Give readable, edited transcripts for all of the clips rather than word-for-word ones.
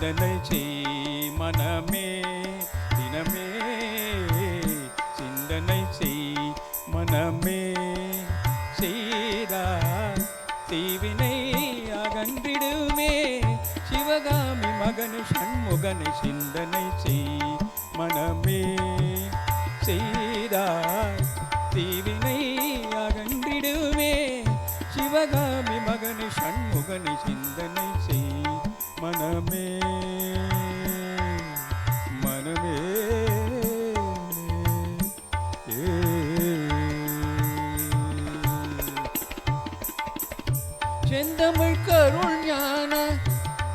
சிந்தனை செய் மனமே தினமே சிந்தனை செய் மனமே செய்தால் தீவினை அகன்றிடுமே சிவகாமி மகனை சண்முகனை சிந்தனை செய் மனமே செய்தால் தீவினை அகன்றிடுமே சிவகாமி மகனை சண்முகனை சிந்தனை செய் மனமே மனமே செந்தமிழ் கருள் ஞான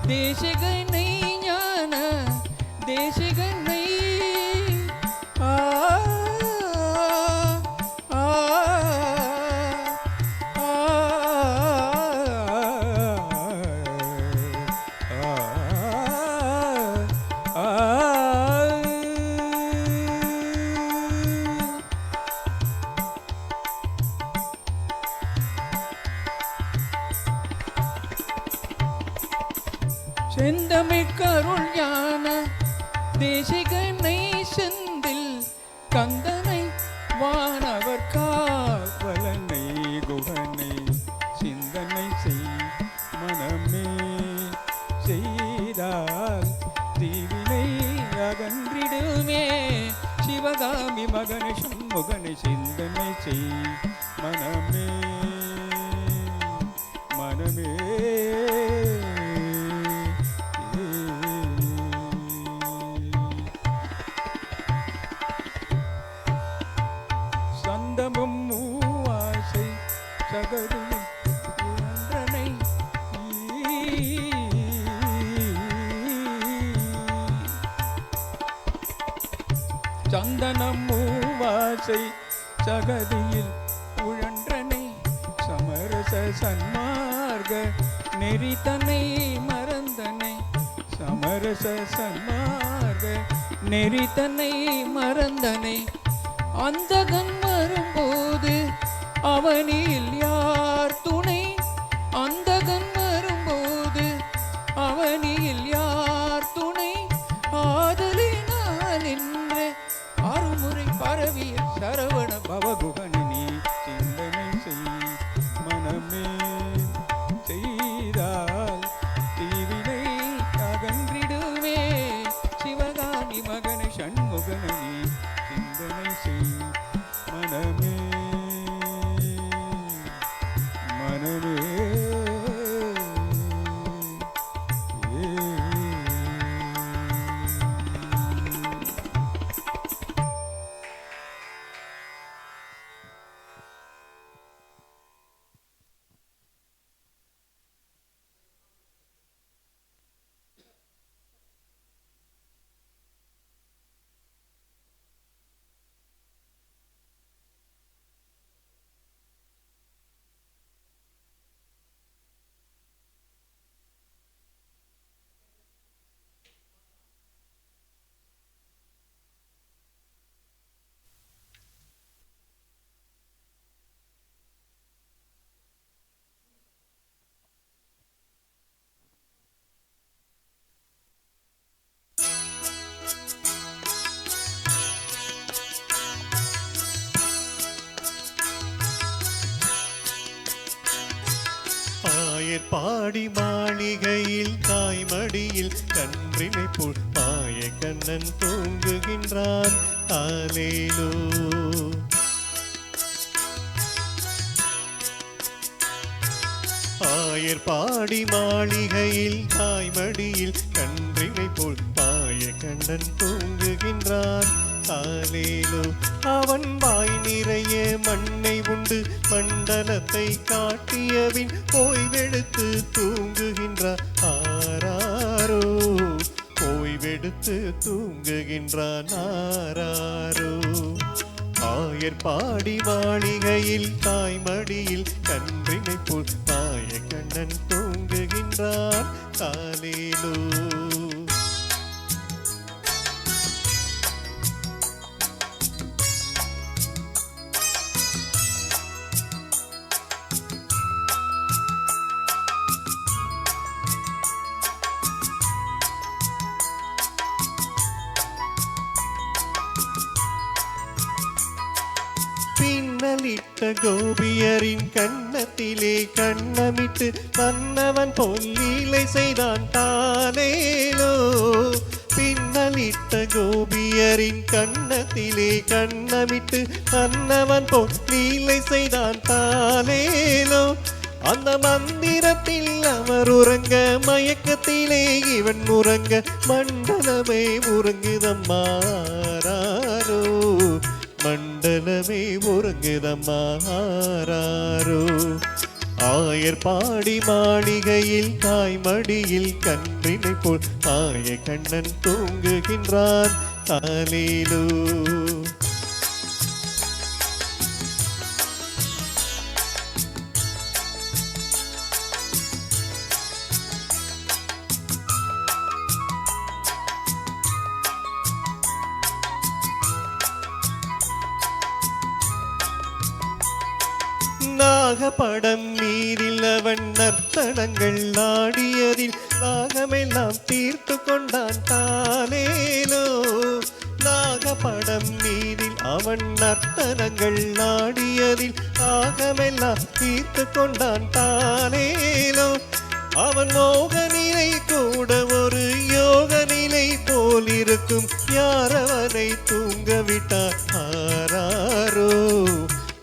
தேசிகனை ஞான தேசிகனை செந்தமிழ் கருள் ஞான தேசிகனை செந்தில் கந்தனை வானவர் காவலனை குகனை சிந்தனை செய் மனமே செய்தால் தீவினை அகன்றிடுமே சிவகாமி மகனை சண்முகனை சிந்தனை செய் மனமே மனமே சந்தமும் மூவாசை சகதியில் ஒன்றனை சந்தனம் மூவாசை சகதியில் உழன்றனை சமரச சன்மார்க நெறிதனை மறந்தனை சமரச சன்மார்க நெறிதனை மறந்தனை அந்தகன் வரும்போது அவனில் யார் துணை அந்தகன் வரும்போது அவனில் யார் துணை ஆதலினால் என்று அருமுறை பரவிய சரவண பவகுகனி சிந்தனை செய் மனமே செய்தால் தீவினை அகன்றிடுமே சிவகாமி மகனை சண்முகனை சிந்தனை செய் மனமே மனமே பாடி மாளிகையில் தாய்மடியில் கன்றினை போல் பாய கண்ணன் தூங்குகின்றான் ஆலேலோ ஆயர் பாடி மாளிகையில் தாய்மடியில் கன்றினை போல் பாய கண்ணன் தூங்குகின்றான் ஆலேலோ அவன் வாய் நிறைய மண்ணை உண்டு மண்டலத்தை காட்டியவின் ஓய்வெடுத்து தூங்குகின்றார் ஆராரோ ஓய்வெடுத்து தூங்குகின்றான் ஆராரோ ஆயர் பாடி மாளிகையில் தாய்மடியில் கன்றினை போல் பாய கண்ணன் தூங்குகின்றான் ஆலேலோ பின்னலிட்ட கோபியரின் கண்ணத்திலே கண்ணமிட்டு மன்னவன் பொல்லீலை செய்தான் தானேலோ. பின்னலிட்ட கோபியரின் கண்ணத்திலே கண்ணமிட்டு மன்னவன் பொல்லீலை செய்தான் தானேலோ. அந்த மந்திரத்தில் அவர் உறங்க மயக்கத்திலே இவன் உறங்க மண்டலமே உறங்குதம்மாறாரோ. மண்டலமே உறங்குதம்மாறாரோ. ஆயர் பாடி மாளிகையில் தாய்மடியில் கன்றினை போல் ஆய கண்ணன் தூங்குகின்றான் தாலேலோ. நாகப்படம் நீரில் அவன் நர்த்தனங்கள் ஆடியதில் நாகமெல்லாம் தீர்த்து கொண்டான் தானேலோ. நாகப்படம் நீரில் அவன் நர்த்தனங்கள் ஆடியதில் நாகமெல்லாம் தீர்த்து கொண்டான் தானேலோ. அவன் மோக நிலை கூட ஒரு யோக நிலை போலிருக்கும். யாரவனை தூங்க விட்டார் ஆராரோ.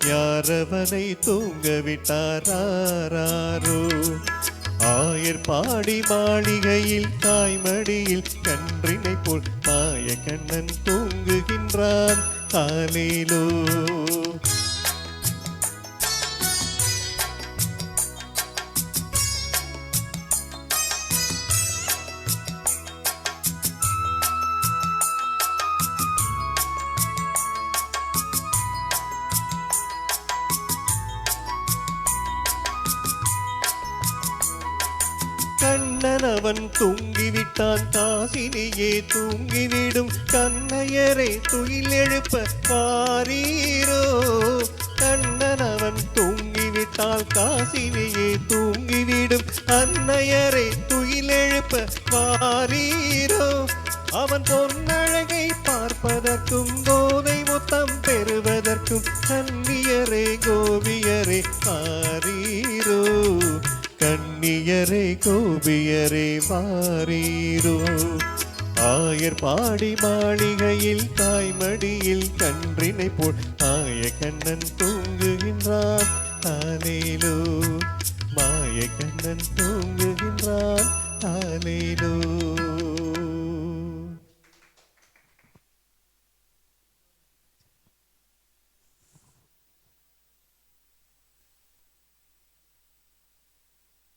யாரவனை தூங்க விட்டாராரோ. ஆயர் பாடி மாளிகையில் தாய்மடியில் கன்றினை போல் மாய கண்ணன் தூங்குகின்றான் தாலேலோ. கண்ணன் அவன் தூங்கிவிட்டான் காசினியே தூங்கிவிடும். கண்ணையரை துயில் எழுப்ப பாரீரோ. கண்ணன் அவன் தூங்கிவிட்டால் காசினியே தூங்கிவிடும். அன்னையரை துயில் எழுப்ப பாரீரோ. அவன் பொன்னழகை பார்ப்பதற்கும் போதை முத்தம் பெறுவதற்கும் கன்னியரே கோபியரே பாரீரோ. கன்னியரே கோபியரே வாரீரோ. ஆயர் பாடி மாளிகையில் தாய்மடியில் கன்றினை போல் ஆய கண்ணன் தூங்குகின்றான் தாலேலோ. மாய கண்ணன் தூங்குகின்றான் தாலேலோ.